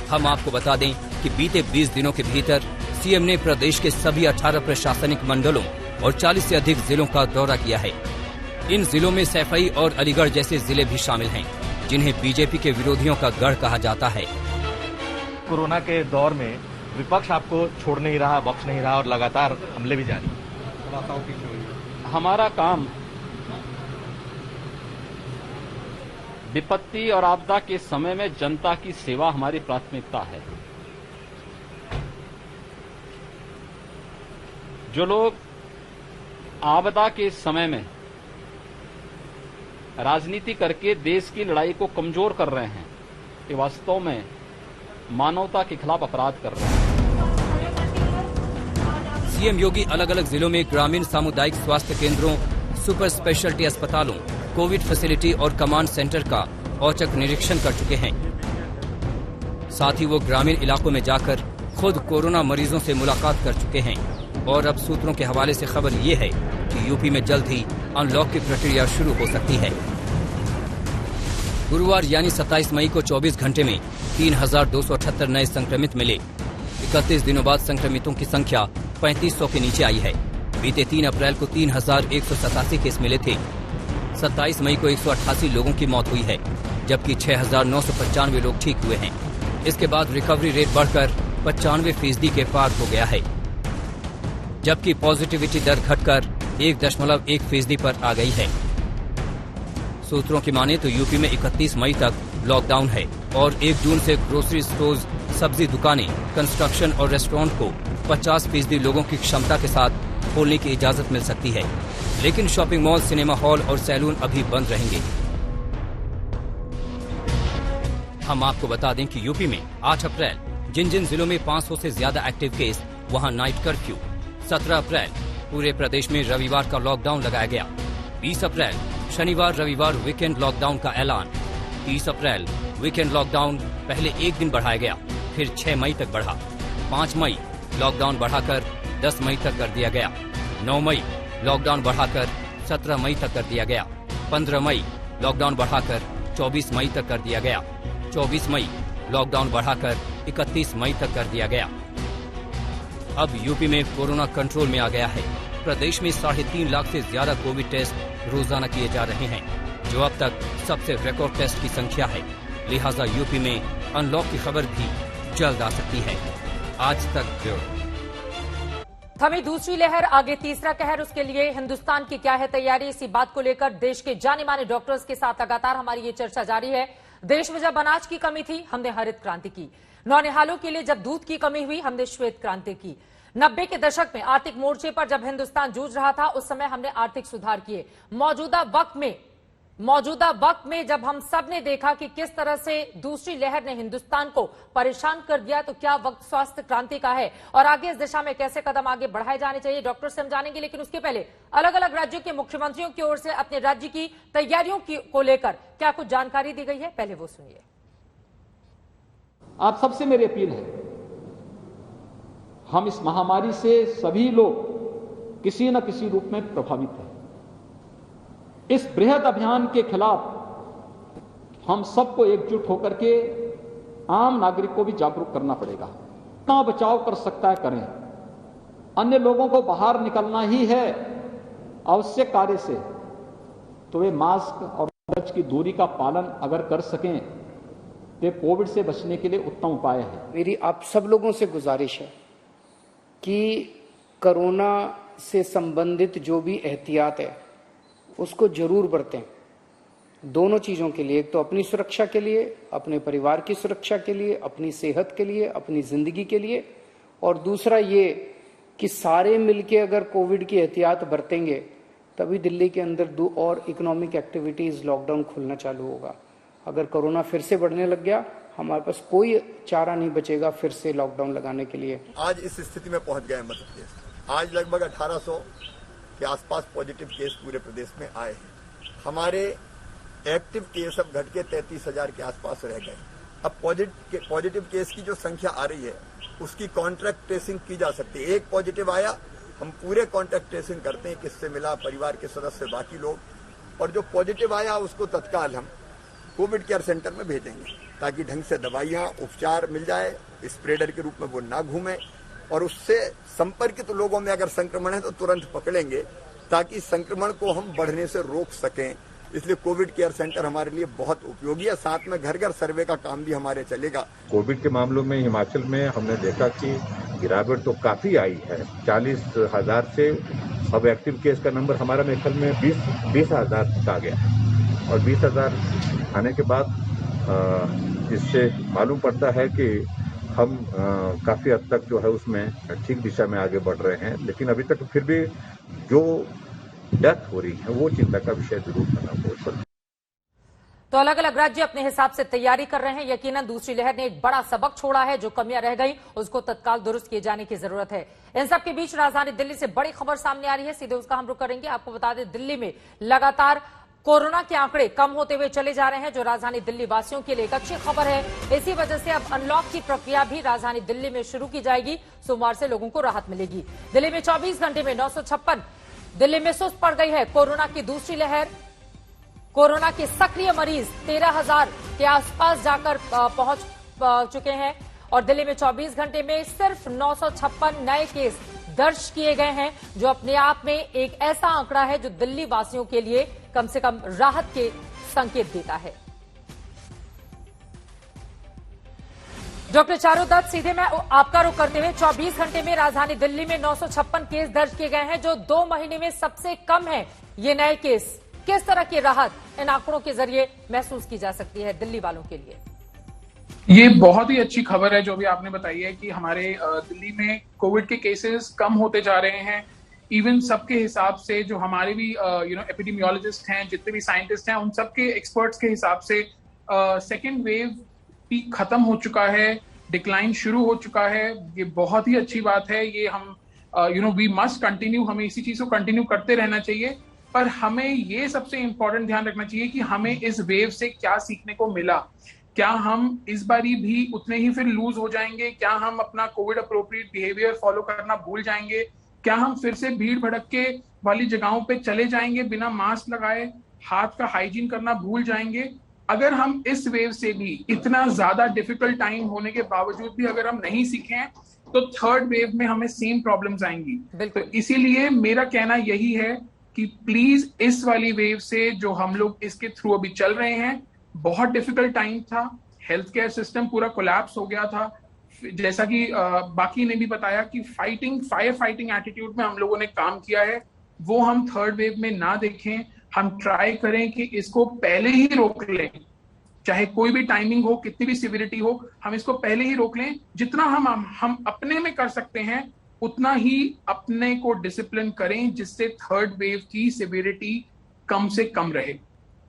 हम आपको बता दें कि बीते 20 दिनों के भीतर सीएम ने प्रदेश के सभी 18 प्रशासनिक मंडलों और 40 से अधिक जिलों का दौरा किया है। इन जिलों में सैफई और अलीगढ़ जैसे जिले भी शामिल हैं, जिन्हें बीजेपी के विरोधियों का गढ़ कहा जाता है। कोरोना के दौर में विपक्ष आपको छोड़ नहीं रहा, बख्श नहीं रहा और लगातार हमले भी जारी। हमारा काम विपत्ति और आपदा के समय में जनता की सेवा हमारी प्राथमिकता है। जो लोग आपदा के समय में राजनीति करके देश की लड़ाई को कमजोर कर रहे हैं, ये वास्तव में मानवता के खिलाफ अपराध कर रहे हैं। सीएम योगी अलग अलग जिलों में ग्रामीण सामुदायिक स्वास्थ्य केंद्रों, सुपर स्पेशलिटी अस्पतालों, कोविड फैसिलिटी और कमांड सेंटर का औचक निरीक्षण कर चुके हैं। साथ ही वो ग्रामीण इलाकों में जाकर खुद कोरोना मरीजों से मुलाकात कर चुके हैं। और अब सूत्रों के हवाले से खबर ये है कि यूपी में जल्द ही अनलॉक की प्रक्रिया शुरू हो सकती है। गुरुवार यानी 27 मई को 24 घंटे में 3,278 नए संक्रमित मिले। 31 दिनों बाद संक्रमितों की संख्या 3500 के नीचे आई है। बीते 3 अप्रैल को 3,187 केस मिले थे। 27 मई को 188 लोगों की मौत हुई है, जबकि 6,995 लोग ठीक हुए हैं। इसके बाद रिकवरी रेट बढ़कर 95% के पार हो गया है, जबकि पॉजिटिविटी दर घटकर 1.1% पर आ गई है। सूत्रों की माने तो यूपी में 31 मई तक लॉकडाउन है और 1 जून से ग्रोसरी स्टोर्स, सब्जी दुकानें, कंस्ट्रक्शन और रेस्टोरेंट को 50% लोगों की क्षमता के साथ खोलने की इजाजत मिल सकती है। लेकिन शॉपिंग मॉल, सिनेमा हॉल और सैलून अभी बंद रहेंगे। हम आपको बता दें कि यूपी में 8 अप्रैल जिन जिन जिलों में 500 से ज्यादा एक्टिव केस, वहां नाइट कर्फ्यू। 17 अप्रैल पूरे प्रदेश में रविवार का लॉकडाउन लगाया गया। 20 अप्रैल शनिवार रविवार वीकेंड लॉकडाउन का ऐलान। 30 अप्रैल वीकेंड लॉकडाउन पहले 1 दिन बढ़ाया गया, फिर 6 मई तक बढ़ा। 5 मई लॉकडाउन बढ़ाकर 10 मई तक कर दिया गया। 9 मई लॉकडाउन बढ़ाकर 17 मई तक कर दिया गया। 15 मई लॉकडाउन बढ़ाकर 24 मई तक कर दिया गया। 24 मई लॉकडाउन बढ़ाकर 31 मई तक कर दिया गया। अब यूपी में कोरोना कंट्रोल में आ गया है। प्रदेश में 3.5 लाख से ज्यादा कोविड टेस्ट रोजाना किए जा रहे हैं, जो अब तक सबसे रिकॉर्ड टेस्ट की संख्या है। लिहाजा यूपी में अनलॉक की खबर भी जल्द आ सकती है। आज तक ब्यूरो। थमी दूसरी लहर, आगे तीसरा कहर, उसके लिए हिंदुस्तान की क्या है तैयारी? इसी बात को लेकर देश के जाने माने डॉक्टर्स के साथ लगातार हमारी ये चर्चा जारी है। देश में जब अनाज की कमी थी, हमने हरित क्रांति की। नौनिहालों के लिए जब दूध की कमी हुई, हमने श्वेत क्रांति की। 90 के दशक में आर्थिक मोर्चे पर जब हिंदुस्तान जूझ रहा था, उस समय हमने आर्थिक सुधार किए। मौजूदा वक्त में जब हम सब ने देखा कि किस तरह से दूसरी लहर ने हिंदुस्तान को परेशान कर दिया, तो क्या वक्त स्वास्थ्य क्रांति का है और आगे इस दिशा में कैसे कदम आगे बढ़ाए जाने चाहिए, डॉक्टर से हम जानेंगे। लेकिन उसके पहले अलग अलग राज्यों के मुख्यमंत्रियों की ओर से अपने राज्य की तैयारियों को लेकर क्या कुछ जानकारी दी गई है, पहले वो सुनिए। आप सबसे मेरी अपील है, हम इस महामारी से सभी लोग किसी न किसी रूप में प्रभावित हैं। इस बृहद अभियान के खिलाफ हम सबको एकजुट होकर के आम नागरिक को भी जागरूक करना पड़ेगा। जितना बचाव कर सकता है करें। अन्य लोगों को बाहर निकलना ही है आवश्यक कार्य से, तो वे मास्क और 2 गज की दूरी का पालन अगर कर सकें तो कोविड से बचने के लिए उत्तम उपाय है। मेरी आप सब लोगों से गुजारिश है कि कोरोना से संबंधित जो भी एहतियात है उसको जरूर बरतें। दोनों चीजों के लिए, एक तो अपनी सुरक्षा के लिए, अपने परिवार की सुरक्षा के लिए, अपनी सेहत के लिए, अपनी जिंदगी के लिए, और दूसरा ये कि सारे मिलके अगर कोविड की एहतियात बरतेंगे तभी दिल्ली के अंदर 2 और इकोनॉमिक एक्टिविटीज लॉकडाउन खुलना चालू होगा। अगर कोरोना फिर से बढ़ने लग गया, हमारे पास कोई चारा नहीं बचेगा फिर से लॉकडाउन लगाने के लिए। आज इस स्थिति में पहुंच गए मध्य प्रदेश। आज लगभग 1800 के आसपास पॉजिटिव केस पूरे प्रदेश में आए हैं। हमारे एक्टिव केस अब घट के 33,000 के आसपास रह गए। अब पॉजिटिव केस की जो संख्या आ रही है उसकी कॉन्ट्रैक्ट ट्रेसिंग की जा सकती है। एक पॉजिटिव आया, हम पूरे कॉन्ट्रैक्ट ट्रेसिंग करते हैं, किससे मिला, परिवार के सदस्य, बाकी लोग, और जो पॉजिटिव आया उसको तत्काल हम कोविड केयर सेंटर में भेजेंगे ताकि ढंग से दवाइयां, उपचार मिल जाए, स्प्रेडर के रूप में वो ना घूमे, और उससे संपर्कित लोगों में अगर संक्रमण है तो तुरंत पकड़ेंगे ताकि संक्रमण को हम बढ़ने से रोक सकें। इसलिए कोविड केयर सेंटर हमारे लिए बहुत उपयोगी है। साथ में घर घर सर्वे का काम भी हमारे चलेगा। कोविड के मामलों में हिमाचल में हमने देखा कि गिरावट तो काफी आई है। 40,000 से अब एक्टिव केस का नंबर हमारा मेरे ख्याल में 20,000 तक आ गया, और 20,000 आने के बाद इससे मालूम पड़ता है कि हम काफी हद तक जो है उसमें ठीक दिशा में आगे बढ़ रहे हैं। लेकिन अभी तक फिर भी जो डेथ हो रही है वो चिंता का विषय जरूर बना हुआ है। तो अलग अलग राज्य अपने हिसाब से तैयारी कर रहे हैं। यकीनन दूसरी लहर ने एक बड़ा सबक छोड़ा है। जो कमियां रह गई उसको तत्काल दुरुस्त किए जाने की जरूरत है। इन सब के बीच राजधानी दिल्ली से बड़ी खबर सामने आ रही है, सीधे उसका हम रुख करेंगे। आपको बता दें, दिल्ली में लगातार कोरोना के आंकड़े कम होते हुए चले जा रहे हैं, जो राजधानी दिल्ली वासियों के लिए एक अच्छी खबर है। इसी वजह से अब अनलॉक की प्रक्रिया भी राजधानी दिल्ली में शुरू की जाएगी। सोमवार से लोगों को राहत मिलेगी। दिल्ली में 24 घंटे में 956 दिल्ली में सुस्त पड़ गई है कोरोना की दूसरी लहर। कोरोना के सक्रिय मरीज 13,000 के आसपास जाकर पहुंच चुके हैं और दिल्ली में 24 घंटे में सिर्फ 956 नए केस दर्ज किए गए हैं, जो अपने आप में एक ऐसा आंकड़ा है जो दिल्ली वासियों के लिए कम से कम राहत के संकेत देता है। डॉक्टर चारुदत्त, सीधे मैं आपका रुख करते हुए 24 घंटे में राजधानी दिल्ली में 956 केस दर्ज किए गए हैं, जो 2 महीने में सबसे कम है ये नए केस। किस तरह की राहत इन आंकड़ों के जरिए महसूस की जा सकती है दिल्ली वालों के लिए? ये बहुत ही अच्छी खबर है जो भी आपने बताई है कि हमारे दिल्ली में कोविड के केसेस कम होते जा रहे हैं। इवन सबके हिसाब से जो हमारे भी एपिडेमियोलॉजिस्ट हैं, जितने भी साइंटिस्ट हैं, उन सबके एक्सपर्ट्स के हिसाब से सेकेंड वेव पीक खत्म हो चुका है, डिक्लाइन शुरू हो चुका है। ये बहुत ही अच्छी बात है। ये हम वी मस्ट कंटिन्यू, हमें इसी चीज को कंटिन्यू करते रहना चाहिए। पर हमें ये सबसे इंपॉर्टेंट ध्यान रखना चाहिए कि हमें इस वेव से क्या सीखने को मिला। क्या हम इस बारी भी उतने ही फिर लूज हो जाएंगे? क्या हम अपना कोविड अप्रोप्रिएट बिहेवियर फॉलो करना भूल जाएंगे? क्या हम फिर से भीड़ भड़के वाली जगहों पे चले जाएंगे बिना मास्क लगाए? हाथ का हाइजीन करना भूल जाएंगे, अगर हम इस वेव से भी इतना ज्यादा डिफिकल्ट टाइम होने के बावजूद भी अगर हम नहीं सीखे तो थर्ड वेव में हमें सेम प्रॉब्लम्स आएंगी। तो इसीलिए मेरा कहना यही है कि प्लीज इस वाली वेव से जो हम लोग इसके थ्रू अभी चल रहे हैं, बहुत डिफिकल्ट टाइम था, हेल्थ केयर सिस्टम पूरा कोलैप्स हो गया था, जैसा कि बाकी ने भी बताया कि फायर फाइटिंग एटीट्यूड में हम लोगों ने काम किया है, वो हम थर्ड वेव में ना देखें। हम ट्राई करें कि इसको पहले ही रोक लें, चाहे कोई भी टाइमिंग हो, कितनी भी सिविरिटी हो, हम इसको पहले ही रोक लें। जितना हम अपने में कर सकते हैं उतना ही अपने को डिसिप्लिन करें, जिससे थर्ड वेव की सिविरिटी कम से कम रहे।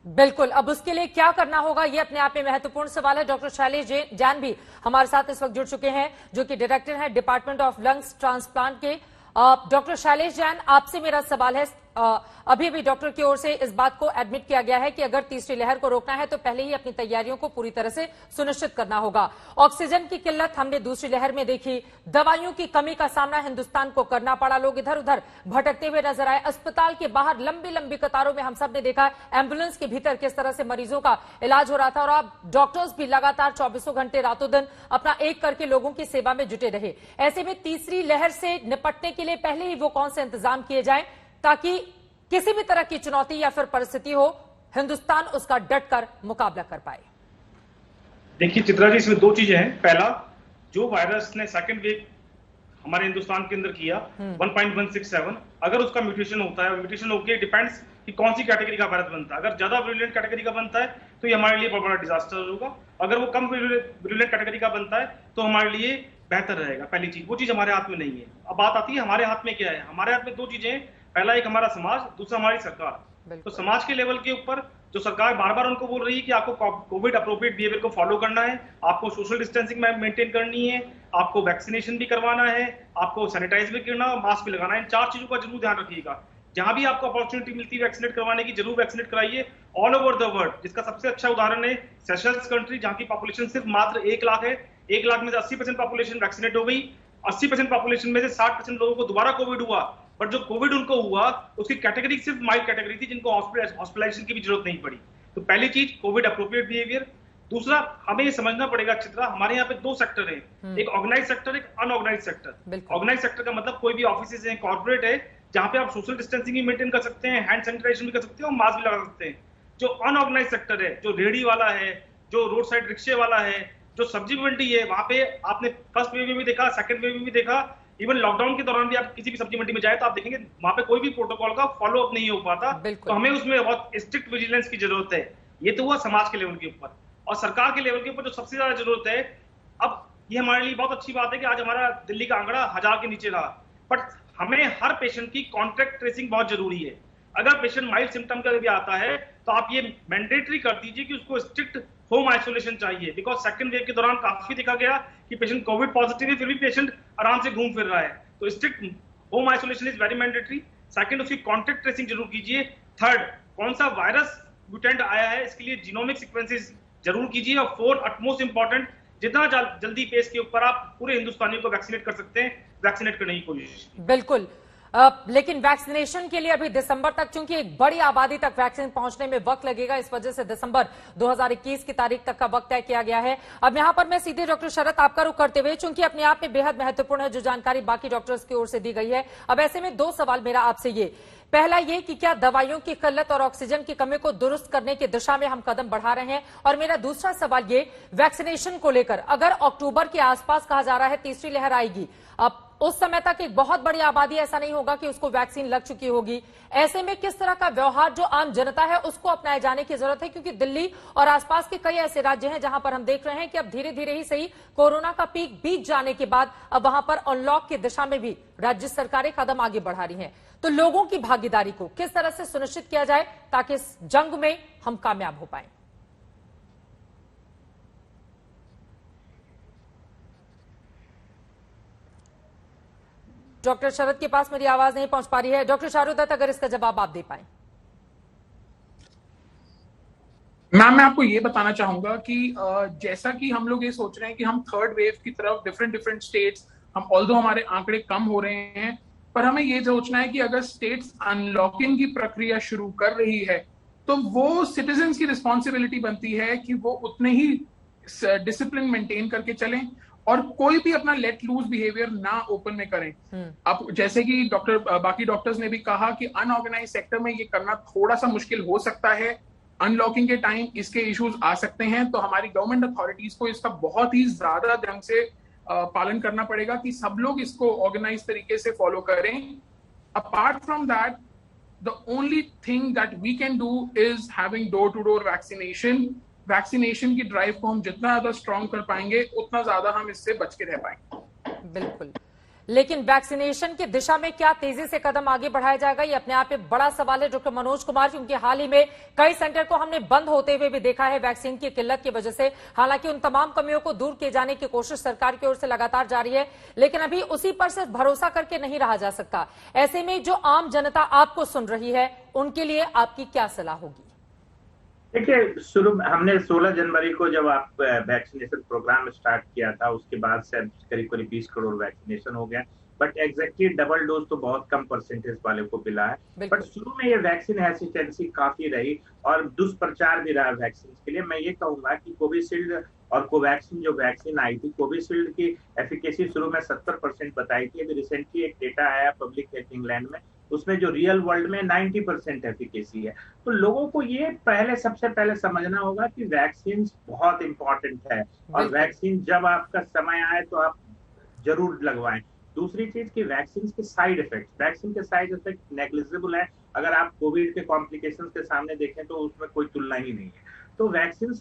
बिल्कुल, अब उसके लिए क्या करना होगा ये अपने आप में महत्वपूर्ण सवाल है। डॉक्टर शैलेश जैन भी हमारे साथ इस वक्त जुड़ चुके हैं, जो कि डायरेक्टर हैं डिपार्टमेंट ऑफ लंग्स ट्रांसप्लांट के। डॉक्टर शैलेश जैन, आपसे मेरा सवाल है, अभी भी डॉक्टर की ओर से इस बात को एडमिट किया गया है कि अगर तीसरी लहर को रोकना है तो पहले ही अपनी तैयारियों को पूरी तरह से सुनिश्चित करना होगा। ऑक्सीजन की किल्लत हमने दूसरी लहर में देखी, दवाइयों की कमी का सामना हिंदुस्तान को करना पड़ा, लोग इधर उधर भटकते हुए नजर आए, अस्पताल के बाहर लंबी लंबी कतारों में हम सब ने देखा, एम्बुलेंस के भीतर किस तरह से मरीजों का इलाज हो रहा था, और अब डॉक्टर्स भी लगातार 24 घंटे रातों दिन अपना एक करके लोगों की सेवा में जुटे रहे। ऐसे में तीसरी लहर से निपटने के लिए पहले ही वो कौन से इंतजाम किए जाएं ताकि किसी भी तरह की चुनौती या फिर परिस्थिति हो, हिंदुस्तान उसका डट कर मुकाबला कर पाए? देखिए चित्रा जी, इसमें दो चीजें हैं। पहला, जो वायरस ने सेकंड वेव हमारे हिंदुस्तान के अंदर किया 1.167, अगर उसका म्यूटेशन होता है, म्यूटेशन होके डिपेंड्स कि कौन सी कैटेगरी का वायरस बनता है। अगर ज्यादा विरुलेंट कैटेगरी का बनता है तो ये हमारे लिए बहुत बड़ा डिजास्टर होगा, अगर वो कम विरुलेंट कैटेगरी का बनता है तो हमारे लिए बेहतर रहेगा। पहली चीज, वो चीज हमारे हाथ में नहीं है। अब बात आती है हमारे हाथ में क्या है। हमारे हाथ में दो चीजें हैं, पहला एक हमारा समाज, दूसरा हमारी सरकार। तो समाज के लेवल के ऊपर जो सरकार बार बार उनको बोल रही है कि आपको कोविड अप्रोप्रिएट बिहेवियर को फॉलो करना है, आपको सोशल डिस्टेंसिंग मेंटेन करनी है, आपको वैक्सीनेशन भी करवाना है, आपको सैनिटाइज भी करना और मास्क भी लगाना है। इन चार चीजों का जरूर ध्यान रखिएगा। जहां भी आपको अपॉर्चुनिटी मिलती है वैक्सीनेट करवाने की, जरूर वैक्सीनेट कराइए ऑल ओवर द वर्ल्ड। जिसका सबसे अच्छा उदाहरण है सेशल्स कंट्री, जहां की पॉपुलेशन सिर्फ मात्र 1 लाख है। 1 लाख में से 80% पॉपुलेशन वैक्सीनेट हो गई। 80% पॉपुलेशन में से 60% लोगों को दोबारा कोविड हुआ, बट जो कोविड उनको हुआ उसकी कैटेगरी सिर्फ माइल्ड कैटेगरी थी, जिनको हॉस्पिटलाइजेशन की भी जरूरत नहीं पड़ी। तो पहली चीज कोविड अप्रोप्रिएट बिहेवियर। दूसरा, हमें ये समझना पड़ेगा चित्रा, हमारे यहाँ पे दो सेक्टर है, एक ऑर्गेनाइज सेक्टर, एक अनऑर्गेनाइज सेक्टर। ऑर्गेनाइज सेक्टर का मतलब कोई भी ऑफिस है, कॉर्पोरेट है, जहां पे आप सोशल डिस्टेंसिंग भी मेंटेन कर सकते हैं, हैंड सैनिटाइजेशन भी कर सकते हैं और मास्क भी लगा सकते हैं। जो अनऑर्गेनाइज सेक्टर है, जो रेहड़ी वाला है, जो रोड साइड रिक्शे वाला है, जो सब्जी मंडी है, वहां पे आपने फर्स्ट वेव में भी देखा, सेकंड वेव में भी देखा, इवन लॉकडाउन के दौरान भी आप किसी भी सब्जी मंडी में जाए तो आप देखेंगे वहां पे कोई भी प्रोटोकॉल का फॉलो अप नहीं हो पाता। तो हमें उसमें बहुत स्ट्रिक्ट विजिलेंस की जरूरत है। ये तो हुआ समाज के लेवल के ऊपर, और सरकार के लेवल के ऊपर जो सबसे ज्यादा जरूरत है, अब ये हमारे लिए बहुत अच्छी बात है कि आज हमारा दिल्ली का आंकड़ा 1000 के नीचे रहा, बट हमें हर पेशेंट की कॉन्टैक्ट ट्रेसिंग बहुत जरूरी है। अगर पेशेंट माइल्ड सिम्टम का भी आता है तो आप ये मैंडेटरी कर दीजिए कि उसको स्ट्रिक्ट होम आइसोलेशन चाहिए, बिकॉज सेकंड वेव के दौरान काफी देखा गया कि पेशेंट कोविड पॉजिटिव है फिर भी पेशेंट आराम से घूम फिर रहा है। तो strict home isolation is very mandatory. Second, उसकी कॉन्टैक्ट ट्रेसिंग जरूर कीजिए। थर्ड, कौन सा वायरस म्यूटेंट आया है इसके लिए जीनोमिक सीक्वेंसेस जरूर कीजिए। और फोर्थ, अटमोस्ट इंपॉर्टेंट, जितना जल्दी पेस के ऊपर आप पूरे हिंदुस्तानियों को वैक्सीनेट कर सकते हैं, वैक्सीनेट करने की कोशिश। बिल्कुल, लेकिन वैक्सीनेशन के लिए अभी दिसंबर तक, चूंकि एक बड़ी आबादी तक वैक्सीन पहुंचने में वक्त लगेगा, इस वजह से दिसंबर 2021 की तारीख तक का वक्त तय किया गया है। अब यहां पर मैं सीधे डॉक्टर शरद आपका रुख करते हुए, चूंकि अपने आप में बेहद महत्वपूर्ण है जो जानकारी बाकी डॉक्टर्स की ओर से दी गई है, अब ऐसे में दो सवाल मेरा आपसे ये, पहला ये कि क्या दवाइयों की किल्लत और ऑक्सीजन की कमी को दुरुस्त करने की दिशा में हम कदम बढ़ा रहे हैं, और मेरा दूसरा सवाल ये वैक्सीनेशन को लेकर, अगर अक्टूबर के आसपास कहा जा रहा है तीसरी लहर आएगी, अब उस समय तक एक बहुत बड़ी आबादी ऐसा नहीं होगा कि उसको वैक्सीन लग चुकी होगी, ऐसे में किस तरह का व्यवहार जो आम जनता है उसको अपनाए जाने की जरूरत है, क्योंकि दिल्ली और आसपास के कई ऐसे राज्य हैं जहां पर हम देख रहे हैं कि अब धीरे धीरे ही सही कोरोना का पीक बीत जाने के बाद अब वहां पर अनलॉक की दिशा में भी राज्य सरकारें कदम आगे बढ़ा रही हैं। तो लोगों की भागीदारी को किस तरह से सुनिश्चित किया जाए ताकि इस जंग में हम कामयाब हो पाए? डॉक्टर शरद के पास मेरी आवाज नहीं पहुंच पा रही है। डॉक्टर शाहरुदत्त, अगर इसका जवाब आप दे पाए। मैम, मैं आपको ये बताना चाहूंगा कि जैसा कि हम लोग ये सोच रहे हैं कि हम थर्ड वेव की तरफ डिफरेंट स्टेट्स, हम ऑल्दो हमारे आंकड़े कम हो रहे हैं, पर हमें ये सोचना है कि अगर स्टेट्स अनलॉकिंग की प्रक्रिया शुरू कर रही है तो वो सिटीजन्स की रिस्पॉन्सिबिलिटी बनती है कि वो उतने ही डिसिप्लिन मेंटेन करके चलें और कोई भी अपना लेट लूज बिहेवियर ना ओपन में करें। अब जैसे कि बाकी डॉक्टर्स ने भी कहा कि अनऑर्गेनाइज सेक्टर में ये करना थोड़ा सा मुश्किल हो सकता है, अनलॉकिंग के टाइम इसके इश्यूज आ सकते हैं, तो हमारी गवर्नमेंट अथॉरिटीज को इसका बहुत ही ज्यादा ढंग से पालन करना पड़ेगा कि सब लोग इसको ऑर्गेनाइज तरीके से फॉलो करें। Apart from that, the only thing that we can do is having door-to-door vaccination. Vaccination की ड्राइव को हम जितना ज्यादा स्ट्रॉन्ग कर पाएंगे उतना ज्यादा हम इससे बच के रह पाएंगे। बिल्कुल, लेकिन वैक्सीनेशन की दिशा में क्या तेजी से कदम आगे बढ़ाया जाएगा, ये अपने आप में बड़ा सवाल है। डॉक्टर मनोज कुमार, क्योंकि हाल ही में कई सेंटर को हमने बंद होते हुए भी देखा है वैक्सीन की किल्लत की वजह से। हालांकि उन तमाम कमियों को दूर किए जाने की कोशिश सरकार की ओर से लगातार जारी है, लेकिन अभी उसी पर सिर्फ भरोसा करके नहीं रहा जा सकता। ऐसे में जो आम जनता आपको सुन रही है, उनके लिए आपकी क्या सलाह होगी? देखिए, शुरू हमने 16 जनवरी को जब आप वैक्सीनेशन प्रोग्राम स्टार्ट किया था, उसके बाद से करीब करीब 20 करोड़ वैक्सीनेशन हो गया, बट एग्जैक्टली डबल डोज तो बहुत कम परसेंटेज वाले को मिला है। बट शुरू में ये वैक्सीन हेसिटेंसी काफी रही और दुष्प्रचार भी रहा वैक्सीन के लिए। मैं ये कहूंगा कि कोविशील्ड और कोवैक्सीन जो वैक्सीन आई थी, कोविशील्ड की एफिकेसी शुरू में 70% बताई थी। अभी रिसेंटली एक डेटा आया पब्लिक हेल्थ इंग्लैंड में, उसमें जो रियल वर्ल्ड में 90% एफिकेसी है। तो लोगों को ये सबसे पहले समझना होगा कि वैक्सीन बहुत इंपॉर्टेंट है और वैक्सीन जब आपका समय आए तो आप जरूर लगवाएं। दूसरी चीज की वैक्सीन के साइड इफेक्ट, वैक्सीन के साइड इफेक्ट नेग्लिजिबल है। अगर आप कोविड के कॉम्प्लिकेशंस के सामने देखें तो उसमें कोई तुलना ही नहीं है। तो वैक्सीन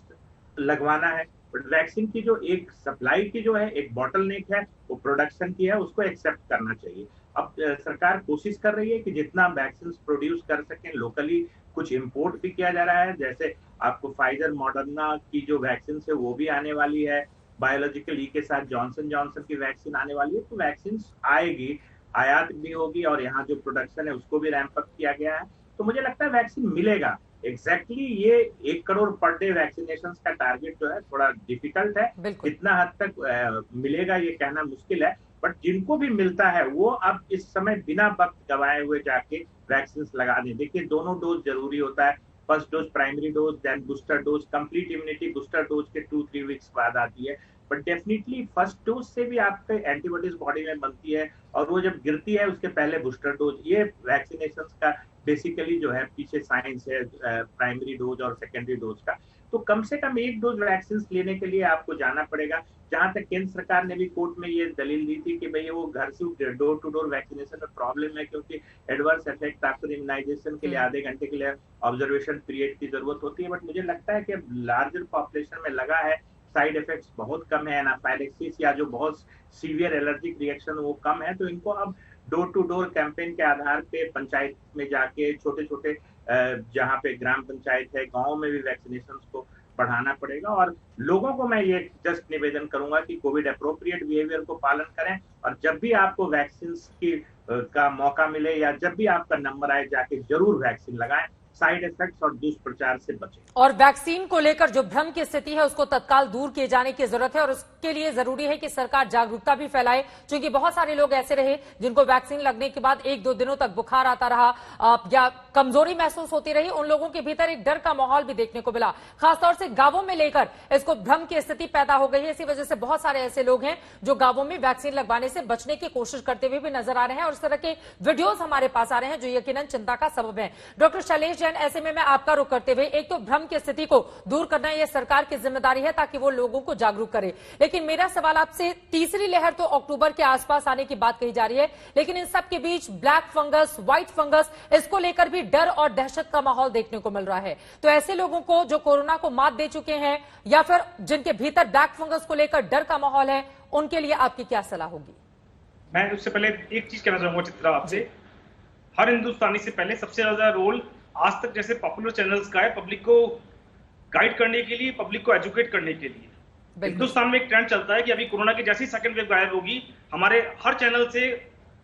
लगवाना है, बट वैक्सीन की जो एक सप्लाई की जो है एक बॉटलनेक है, वो प्रोडक्शन की है, उसको एक्सेप्ट करना चाहिए। अब सरकार कोशिश कर रही है कि जितना वैक्सीन प्रोड्यूस कर सकें लोकली, कुछ इंपोर्ट भी किया जा रहा है। जैसे आपको फाइजर मॉडर्ना की जो वैक्सीन है वो भी आने वाली है, बायोलॉजिकल ई के साथ जॉनसन जॉनसन की वैक्सीन आने वाली है। तो वैक्सीन आएगी, आयात भी होगी और यहाँ जो प्रोडक्शन है उसको भी रैंप अप किया गया है। तो मुझे लगता है वैक्सीन मिलेगा। एग्जैक्टली ये 1 करोड़ पर डे वैक्सीनेशन का टारगेट जो है थोड़ा डिफिकल्ट है, कितना हद तक मिलेगा ये कहना मुश्किल है। बट जिनको भी मिलता है वो अब इस समय बिना वक्त गवाए हुए जाके वैक्सीन लगा दें। देखिए, दोनों डोज जरूरी होता है, first dose primary dose, then booster dose. Complete immunity booster dose के 2-3 वीक्स बाद आती है, बट डेफिनेटली फर्स्ट डोज से भी आपके एंटीबॉडीज बॉडी में बनती है और वो जब गिरती है उसके पहले बूस्टर डोज। ये वैक्सीनेशन का बेसिकली जो है पीछे साइंस है प्राइमरी डोज और सेकेंडरी डोज का। तो कम से कम 1 डोज वैक्सीन लेने के लिए आपको जाना पड़ेगा। जहां तक केंद्र सरकार ने भी कोर्ट में ये दलील दी थी कि भाई वो घर से डोर टू डोर वैक्सीनेशन में प्रॉब्लम है, क्योंकि एडवर्स इफेक्ट आफ्टर इम्यूनाइजेशन के लिए आधे घंटे के लिए ऑब्जर्वेशन पीरियड की जरूरत होती है। बट मुझे लगता है कि लार्जर पॉपुलेशन में लगा है, साइड इफेक्ट्स बहुत कम है, एनाफाइलेक्सिस या जो बहुत सीवियर एलर्जिक रिएक्शन वो कम है। तो इनको अब डोर टू डोर कैंपेन के आधार पे पंचायत में जाके छोटे छोटे जहाँ पे ग्राम पंचायत है, गाँव में भी वैक्सीनेशन को बढ़ाना पड़ेगा। और लोगों को मैं ये जस्ट निवेदन करूंगा कि कोविड अप्रोप्रिएट बिहेवियर को पालन करें और जब भी आपको वैक्सीन की का मौका मिले या जब भी आपका नंबर आए जाके जरूर वैक्सीन लगाएं, साइड इफेक्ट्स और दुष्प्रचार से बचें। और वैक्सीन को लेकर जो भ्रम की स्थिति है उसको तत्काल दूर किए जाने की जरूरत है और उसके लिए जरूरी है कि सरकार जागरूकता भी फैलाए, क्योंकि बहुत सारे लोग ऐसे रहे जिनको वैक्सीन लगने के बाद 1-2 दिनों तक बुखार आता रहा या कमजोरी महसूस होती रही। उन लोगों के भीतर एक डर का माहौल भी देखने को मिला, खासतौर से गांवों में लेकर इसको भ्रम की स्थिति पैदा हो गई है। इसी वजह से बहुत सारे ऐसे लोग हैं जो गांवों में वैक्सीन लगवाने से बचने की कोशिश करते हुए भी नजर आ रहे हैं और इस तरह के वीडियोज हमारे पास आ रहे हैं जो यकीनन चिंता का सबब है। डॉक्टर शैलेश जैन, ऐसे में मैं आपका रुख करते हुए, एक तो भ्रम की स्थिति को दूर करना यह सरकार की जिम्मेदारी है ताकि वो लोगों को जागरूक करे, लेकिन मेरा सवाल आपसे, तीसरी लहर तो अक्टूबर के आसपास आने की बात कही जा रही है, लेकिन इन सब के बीच ब्लैक फंगस, व्हाइट फंगस, इसको लेकर भी डर और दहशत का माहौल देखने को मिल रहा है। तो ऐसे लोगों को जो कोरोना को मात दे चुके हैं या फिर जिनके भीतर ब्लैक फंगस को लेकर डर का माहौल है, उनके लिए आपकी क्या सलाह होगी? मैं उससे पहले एक चीज कहना चाहूंगा चित्रा आपसे, हर हिंदुस्तानी से पहले सबसे ज्यादा रोल आज तक जैसे पॉपुलर चैनल्स का है पब्लिक को गाइड करने के लिए, पब्लिक को एजुकेट करने के लिए। हिंदुस्तान में एक ट्रेंड चलता है कि अभी कोरोना की जैसी सेकंड वेव गायब होगी, हमारे हर चैनल से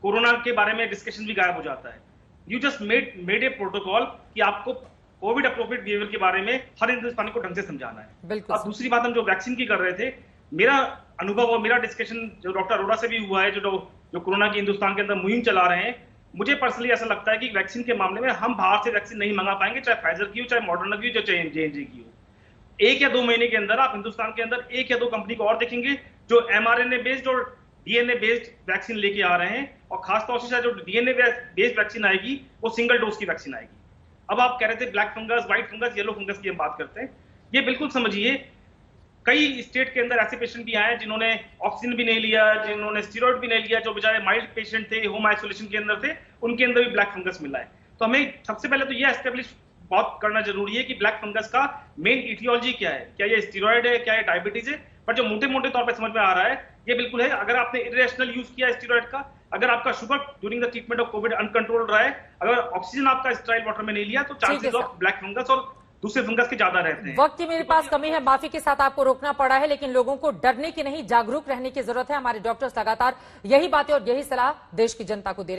कोरोना के बारे में डिस्कशन भी गायब हो जाता है। You just made a protocol कि आपको कोविड अप्रोप्रिएट बिहेवियर के बारे में हर हिंदुस्तानी को ढंग से समझाना है। अब दूसरी बात हम जो वैक्सीन की कर रहे थे, मेरा अनुभव और मेरा डिस्कशन जो डॉक्टर अरोड़ा से भी हुआ है, जो कोरोना की हिंदुस्तान के अंदर मुहिम चला रहे हैं, मुझे पर्सनली ऐसा लगता है कि वैक्सीन के मामले में हम बाहर से वैक्सीन नहीं मंगा पाएंगे, चाहे फाइजर की हो, चाहे मॉडर्ना की हो, चाहे J&J की हो। 1 या 2 महीने के अंदर आप हिंदुस्तान के अंदर 1 या 2 कंपनी को और देखेंगे जो mRNA बेस्ड और DNA बेस्ड वैक्सीन लेके आ रहे हैं, और खासतौर से जो DNA बेस्ड वैक्सीन आएगी वो सिंगल डोज की वैक्सीन आएगी। अब आप कह रहे थे black fungus, white fungus, yellow fungus की हम बात करते हैं, ये बिल्कुल समझिए कई स्टेट के अंदर ऐसे पेशेंट भी आए जिन्होंने ऑक्सीजन भी नहीं लिया, जिन्होंने स्टीरॉइड भी नहीं लिया, जो बेचारे माइल्ड पेशेंट थे, होम आइसोलेशन के अंदर थे, उनके अंदर भी ब्लैक फंगस मिला है। तो हमें सबसे पहले तो ये एस्टेब्लिश बहुत करना जरूरी है कि ब्लैक फंगस का मेन इटियोलॉजी क्या है, क्या ये स्टीरॉइड है, क्या ये डायबिटीज है। पर जो मोटे मोटे तौर पर समझ में आ रहा है ये बिल्कुल है, अगर आपने इरेशनल यूज किया स्टीरॉइड का, अगर आपका sugar during the treatment of COVID uncontrol रहा है, अगर ऑक्सीजन आपका स्टेराइल वाटर में नहीं लिया, तो चांसेस ऑफ ब्लैक फंगस और दूसरे फंगस के ज्यादा रहते हैं। वक्त की मेरे पास कमी है, माफी के साथ आपको रोकना पड़ा है, लेकिन लोगों को डरने की नहीं, जागरूक रहने की जरूरत है। हमारे डॉक्टर्स लगातार यही बातें और यही सलाह देश की जनता को दे रहे हैं।